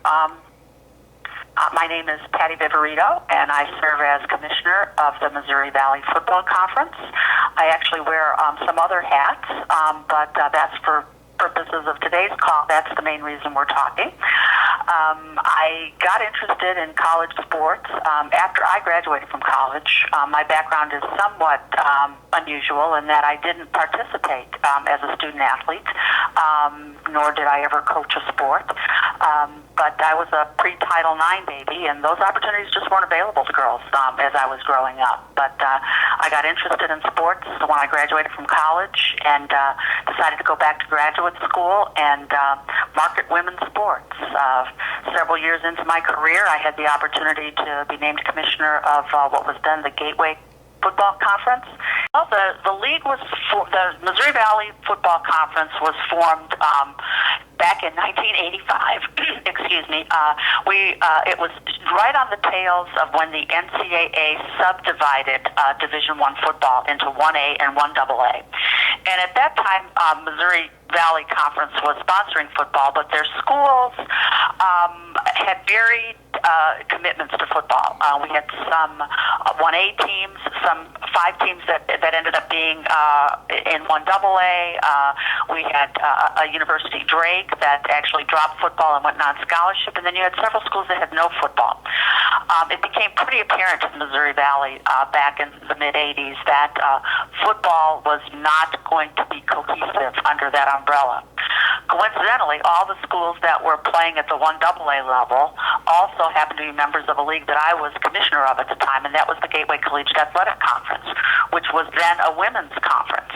Um, my name is Patty Viverito, and I serve as Commissioner of the Missouri Valley Football Conference. I actually wear some other hats, but that's for purposes of today's call. That's the main reason we're talking. I got interested in college sports after I graduated from college. My background is somewhat unusual in that I didn't participate as a student athlete, nor did I ever coach a sport. But I was a pre-Title IX baby, and those opportunities just weren't available to girls as I was growing up. But I got interested in sports when I graduated from college and decided to go back to graduate school and market women's sports. Several years into my career, I had the opportunity to be named commissioner of what was then the Gateway Football Conference. Well, the league was the Missouri Valley Football Conference was formed back in 1985. Excuse me. It was right on the tails of when the NCAA subdivided Division I football into 1A and 1AA. And at that time, Missouri Valley Conference was sponsoring football, but their schools had varied commitments to football. We had some 1A teams, some 5 teams that ended up being in 1AA. We had a University Drake that actually dropped football and went non-scholarship, and then you had several schools that had no football. It became pretty apparent in Missouri Valley back in the mid-'80s that football was not going to be cohesive under that umbrella. Coincidentally, all the schools that were playing at the 1AA level also happened to be members of a league that I was commissioner of at the time, and that was the Gateway Collegiate Athletic Conference, which was then a women's conference.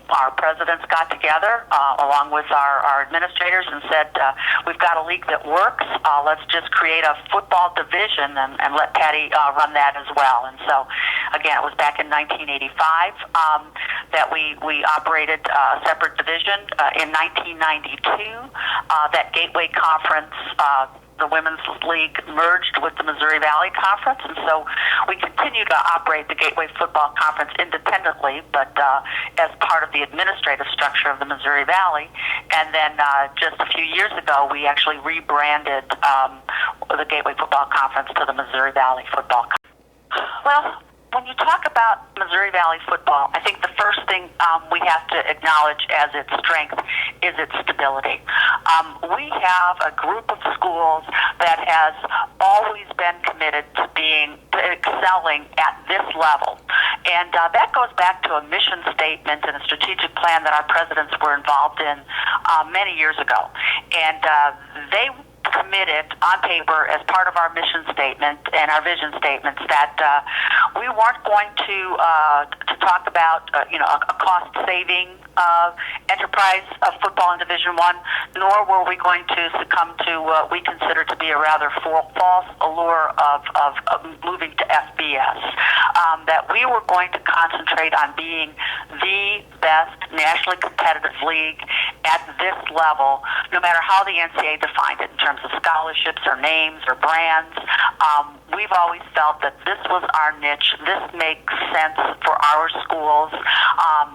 Our presidents got together along with our administrators and said, we've got a league that works. Let's just create a football division and let Patty run that as well. And so, again, it was back in 1985 that we operated a separate division. In 1992, that Gateway Conference, the Women's League, merged with the Missouri Valley Conference, and so we continue to operate the Gateway Football Conference independently, but as part of the administrative structure of the Missouri Valley. And then just a few years ago, we actually rebranded the Gateway Football Conference to the Missouri Valley Football Conference. Well, when you talk about Missouri Valley football, I think the first thing we have to acknowledge as its strength is its stability. We have a group of schools that has always been committed to excelling at this level. And that goes back to a mission statement and a strategic plan that our presidents were involved in many years ago. And they committed on paper as part of our mission statement and our vision statements that we weren't going to talk about a cost saving enterprise of football in Division I, nor were we going to succumb to what we consider to be a rather false allure of moving to FBS. That we were going to concentrate on being the best nationally competitive league at this level, no matter how the NCAA defined it in terms of scholarships or names or brands. We've always felt that this was our niche. This makes sense for our schools.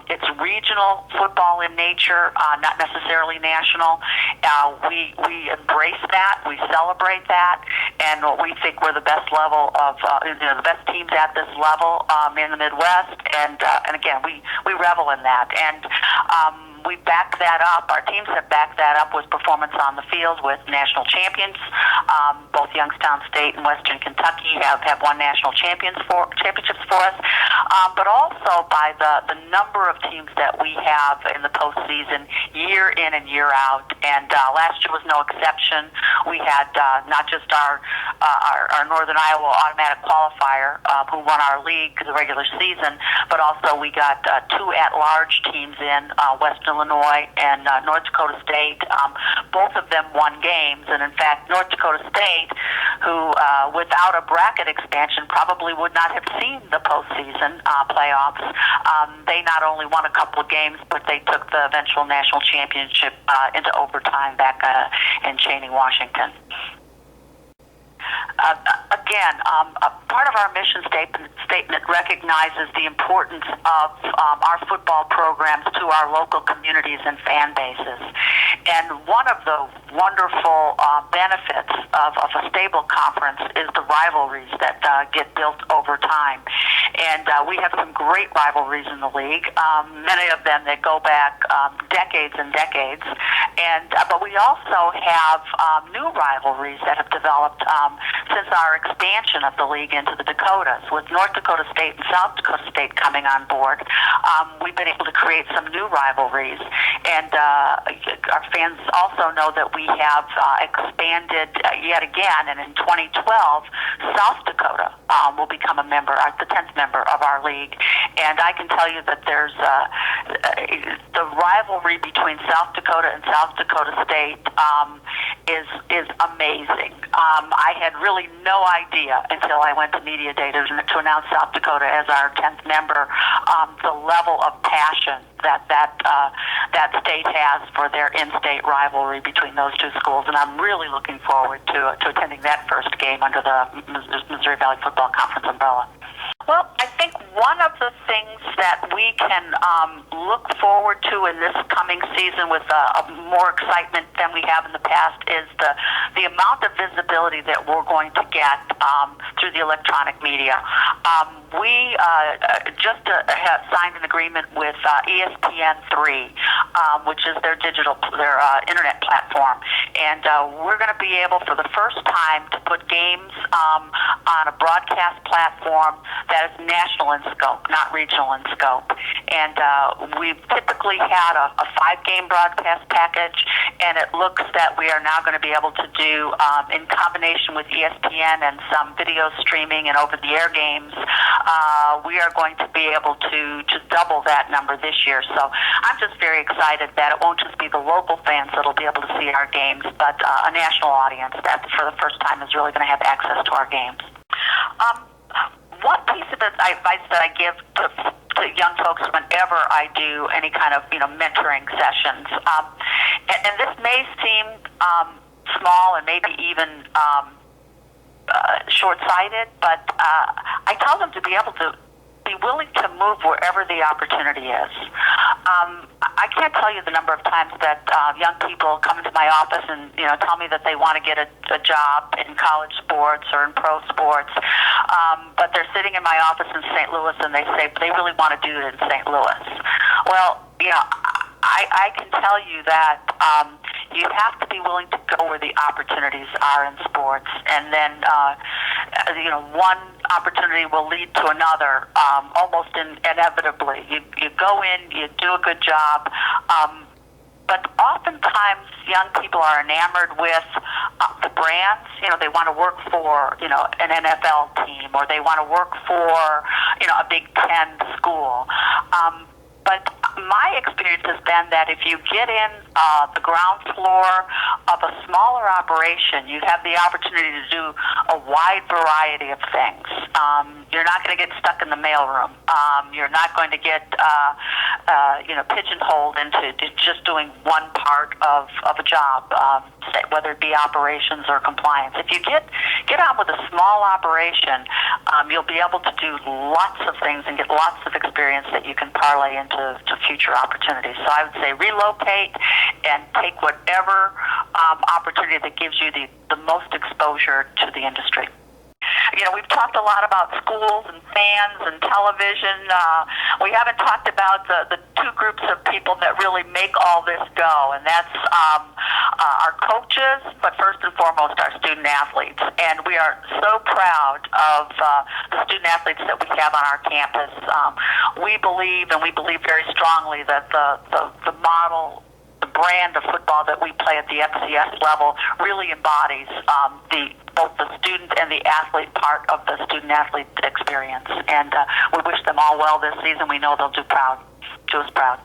It's regional football in nature, not necessarily national. We embrace that. We celebrate that, and we think we're the best level of the best teams at this level in the Midwest. And again, we revel in that. And we back that up. Our teams have backed that up with performance on the field with national champions. Both Youngstown State and Western Kentucky have won national championships for us. But also by the number of teams that we have in the postseason year in and year out. And last year was no exception. We had not just our Northern Iowa automatic qualifier who won our league the regular season, but also we got 2 at-large teams in Western Illinois and North Dakota State. Both of them won games, and in fact, North Dakota State, who without a bracket expansion probably would not have seen the postseason playoffs, they not only won a couple of games, but they took the eventual national championship into overtime back in Cheney, Washington. A again, a part of our mission statement recognizes the importance of our football programs to our local communities and fan bases. And one of the wonderful benefits of a stable conference is the rivalries that get built over time. And we have some great rivalries in the league, many of them that go back decades and decades. But we also have new rivalries that have developed since our expansion of the league into the Dakotas. With North Dakota State and South Dakota State coming on board, we've been able to create some new rivalries. And our fans also know that we have expanded yet again, and in 2012, South Dakota will become a member, the 10th member of our league. And I can tell you that there's the rivalry between South Dakota and South Dakota State is amazing. I had really no idea until I went to Media Day to announce South Dakota as our 10th member, the level of passion that state has for their in-state rivalry between those two schools. And I'm really looking forward to attending that first game under the Missouri Valley Football Conference umbrella. Well, I think one of the things that we can look forward to in this coming season with more excitement than we have in the past is the amount of visibility that we're going to get through the electronic media. We just have signed an agreement with ESPN3, which is their internet platform, and we're going to be able, for the first time, to put games on a broadcast platform that is national in scope, not regional in scope. And we've typically had a 5-game broadcast package, and it looks that we are now going to be able to do, in combination with ESPN and some video streaming and over-the-air games, we are going to be able to just double that number this year. So I'm just very excited that it won't just be the local fans that will be able to see our games, but a national audience that for the first time is really going to have access to our games. One piece of advice that I give to young folks whenever I do any kind of mentoring sessions, and this may seem small and maybe even short-sighted, but I tell them to be able to be willing to move wherever the opportunity is. I can't tell you the number of times that young people come into my office and tell me that they want to get a job in college sports or in pro sports, but they're sitting in my office in St. Louis and they say they really want to do it in St. Louis. Well, I can tell you that you have to be willing to go where the opportunities are in sports, and then one opportunity will lead to another, almost inevitably. You go in, you do a good job, but oftentimes young people are enamored with the brands. They want to work for an NFL team, or they want to work for a Big Ten school. But my experience has been that if you get in the ground floor of a smaller operation, you have the opportunity to do a wide variety of things. You're not going to get stuck in the mailroom. You're not going to get pigeonholed into just doing one part of a job, whether it be operations or compliance. If you get on with a small operation, you'll be able to do lots of things and get lots of experience that you can parlay into future opportunities. So I would say relocate and take whatever opportunity that gives you the most exposure to the industry. We've talked a lot about schools and fans and television. We haven't talked about the two groups of people that really make all this go, and that's our coaches, but first and foremost, our student athletes. And we are so proud of the student athletes that we have on our campus. We believe very strongly that the model, the brand of football that we play at the FCS level really embodies both the student and the athlete part of the student-athlete experience. And we wish them all well this season. We know they'll do us proud.